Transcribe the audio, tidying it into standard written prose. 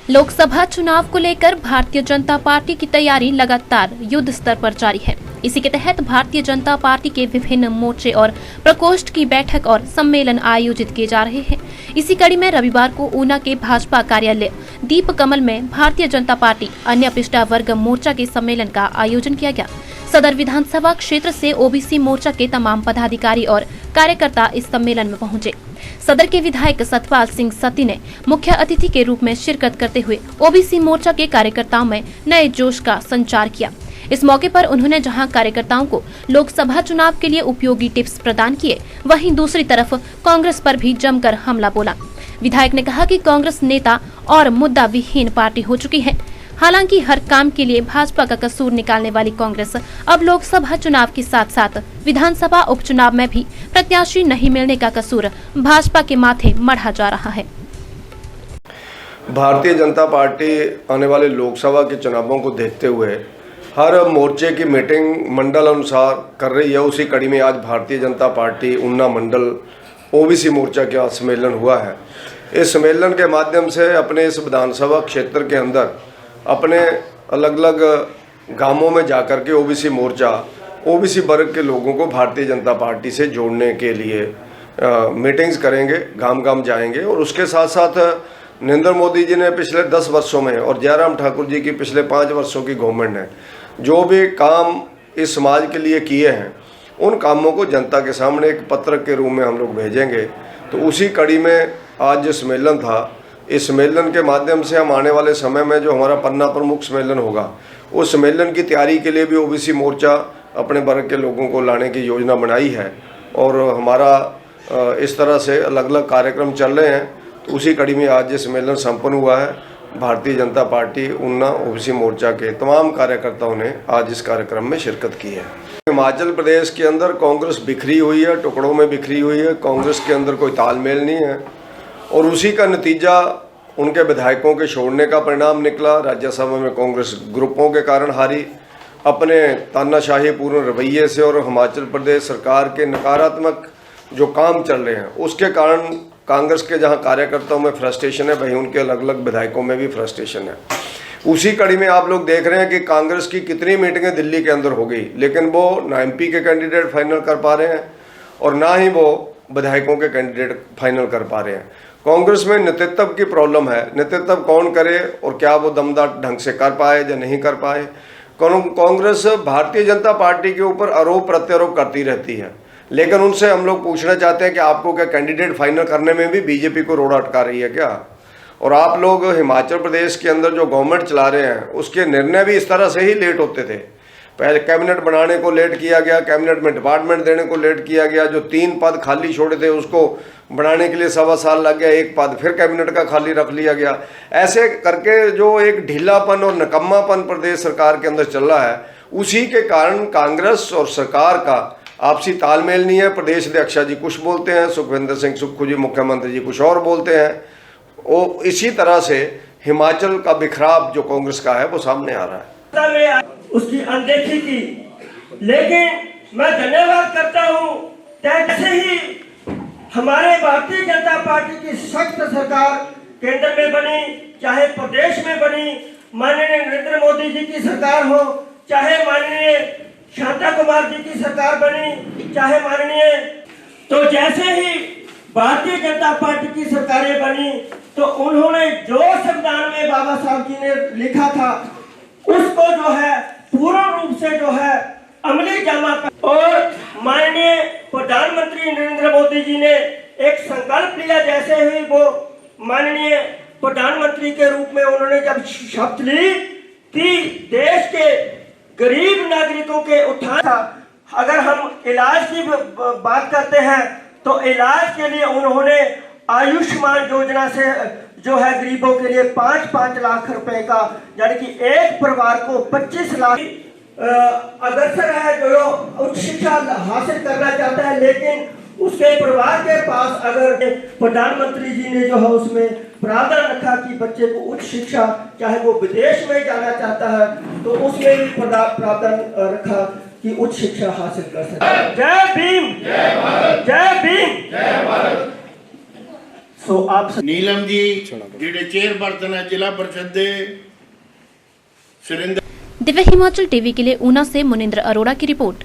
लोकसभा चुनाव को लेकर भारतीय जनता पार्टी की तैयारी लगातार युद्ध स्तर पर जारी है। इसी के तहत भारतीय जनता पार्टी के विभिन्न मोर्चे और प्रकोष्ठ की बैठक और सम्मेलन आयोजित किए जा रहे हैं। इसी कड़ी में रविवार को ऊना के भाजपा कार्यालय दीप कमल में भारतीय जनता पार्टी अन्य पिछड़ा वर्ग मोर्चा के सम्मेलन का आयोजन किया गया। सदर विधानसभा क्षेत्र से ओबीसी मोर्चा के तमाम पदाधिकारी और कार्यकर्ता इस सम्मेलन में पहुंचे। सदर के विधायक सतपाल सिंह सती ने मुख्य अतिथि के रूप में शिरकत करते हुए ओबीसी मोर्चा के कार्यकर्ताओं में नए जोश का संचार किया। इस मौके पर उन्होंने जहां कार्यकर्ताओं को लोकसभा चुनाव के लिए उपयोगी टिप्स प्रदान किए, वहीं दूसरी तरफ कांग्रेस पर भी जमकर हमला बोला। विधायक ने कहा कि कांग्रेस नेता और मुद्दा विहीन पार्टी हो चुकी है। हालांकि हर काम के लिए भाजपा का कसूर निकालने वाली कांग्रेस अब लोकसभा चुनाव के साथ साथ विधानसभा उपचुनाव में भी प्रत्याशी नहीं मिलने का कसूर भाजपा के माथे मढ़ा जा रहा है। भारतीय जनता पार्टी आने वाले लोकसभा के चुनावों को देखते हुए हर मोर्चे की मीटिंग मंडल अनुसार कर रही है। उसी कड़ी में आज भारतीय जनता पार्टी ऊना मंडल ओबीसी मोर्चा का सम्मेलन हुआ है। इस सम्मेलन के माध्यम से अपने इस विधानसभा क्षेत्र के अंदर अपने अलग अलग गांवों में जाकर के ओबीसी मोर्चा ओबीसी वर्ग के लोगों को भारतीय जनता पार्टी से जोड़ने के लिए मीटिंग्स करेंगे, गांव गांव जाएंगे। और उसके साथ साथ नरेंद्र मोदी जी ने पिछले 10 वर्षों में और जयराम ठाकुर जी की पिछले 5 वर्षों की गवर्नमेंट ने जो भी काम इस समाज के लिए किए हैं, उन कामों को जनता के सामने एक पत्र के रूप में हम लोग भेजेंगे। तो उसी कड़ी में आज जो सम्मेलन था, इस सम्मेलन के माध्यम से हम आने वाले समय में जो हमारा पन्ना प्रमुख सम्मेलन होगा, उस सम्मेलन की तैयारी के लिए भी ओबीसी मोर्चा अपने वर्ग के लोगों को लाने की योजना बनाई है। और हमारा इस तरह से अलग अलग कार्यक्रम चल रहे हैं। तो उसी कड़ी में आज ये सम्मेलन संपन्न हुआ है। भारतीय जनता पार्टी ऊना ओबीसी मोर्चा के तमाम कार्यकर्ताओं ने आज इस कार्यक्रम में शिरकत की है। हिमाचल प्रदेश के अंदर कांग्रेस बिखरी हुई है, टुकड़ों में बिखरी हुई है। कांग्रेस के अंदर कोई तालमेल नहीं है और उसी का नतीजा उनके विधायकों के छोड़ने का परिणाम निकला। राज्यसभा में कांग्रेस ग्रुपों के कारण हारी। अपने तानाशाही पूर्ण रवैये से और हिमाचल प्रदेश सरकार के नकारात्मक जो काम चल रहे हैं, उसके कारण कांग्रेस के जहां कार्यकर्ताओं में फ्रस्ट्रेशन है, वहीं उनके अलग अलग विधायकों में भी फ्रस्ट्रेशन है। उसी कड़ी में आप लोग देख रहे हैं कि कांग्रेस की कितनी मीटिंगें दिल्ली के अंदर हो गई, लेकिन वो ना एमपी के कैंडिडेट फाइनल कर पा रहे हैं और ना ही वो विधायकों के कैंडिडेट फाइनल कर पा रहे हैं। कांग्रेस में नेतृत्व की प्रॉब्लम है। नेतृत्व कौन करे और क्या वो दमदार ढंग से कर पाए या नहीं कर पाए। कांग्रेस भारतीय जनता पार्टी के ऊपर आरोप प्रत्यारोप करती रहती है, लेकिन उनसे हम लोग पूछना चाहते हैं कि आपको क्या कैंडिडेट फाइनल करने में भी बीजेपी को रोड़ा अटका रही है क्या? और आप लोग हिमाचल प्रदेश के अंदर जो गवर्नमेंट चला रहे हैं, उसके निर्णय भी इस तरह से ही लेट होते थे। पहले कैबिनेट बनाने को लेट किया गया, कैबिनेट में डिपार्टमेंट देने को लेट किया गया। जो 3 पद खाली छोड़े थे उसको बनाने के लिए 1.25 साल लग गया। 1 पद फिर कैबिनेट का खाली रख लिया गया। ऐसे करके जो एक ढीलापन और निकम्मापन प्रदेश सरकार के अंदर चल रहा है, उसी के कारण कांग्रेस और सरकार का आपसी तालमेल नहीं है। प्रदेश अध्यक्ष जी कुछ बोलते हैं, सुखविंदर सिंह सुक्खू जी मुख्यमंत्री जी कुछ और बोलते हैं। वो इसी तरह से हिमाचल का बिखराव जो कांग्रेस का है वो सामने आ रहा है। उसकी अनदेखी की, लेकिन मैं धन्यवाद करता हूं जैसे ही हमारे भारतीय जनता पार्टी की सख्त सरकार केंद्र में बनी, चाहे प्रदेश में बनी, माननीय नरेंद्र मोदी जी की सरकार हो, चाहे माननीय शांता कुमार जी की सरकार बनी, चाहे माननीय, तो जैसे ही भारतीय जनता पार्टी की सरकारें बनी तो उन्होंने जो संविधान में बाबा साहब जी ने लिखा था उसको जो है पूर्ण रूप से जो है अमली जामा। और माननीय प्रधानमंत्री नरेंद्र मोदी जी ने एक संकल्प लिया, जैसे ही वो माननीय प्रधानमंत्री के रूप में उन्होंने जब शपथ ली कि देश के गरीब नागरिकों के उत्थान था। अगर हम इलाज की बात करते हैं तो इलाज के लिए उन्होंने आयुष्मान योजना से जो है गरीबों के लिए 5-5 लाख रुपए का, यानी कि एक परिवार को 25 लाख अग्रसर है जो उच्च शिक्षा हासिल करना चाहता है, लेकिन उसके परिवार के पास अगर प्रधानमंत्री जी ने जो है उसमें प्रावधान रखा कि बच्चे को उच्च शिक्षा, चाहे वो विदेश में जाना चाहता है तो उसमें भी प्रावधान रखा कि उच्च शिक्षा हासिल कर सके। जय भीम, जय भारत, जय भीम, जय भारत। सो आप नीलम जी ਜਿਹੜੇ ਚੇਅਰਪਰਸਨ ਹੈ ਜ਼ਿਲ੍ਹਾ परिषद ਦੇ सुरेंद्र दिव्य हिमाचल टीवी के लिए ऊना से मुनिंद्र अरोड़ा की रिपोर्ट।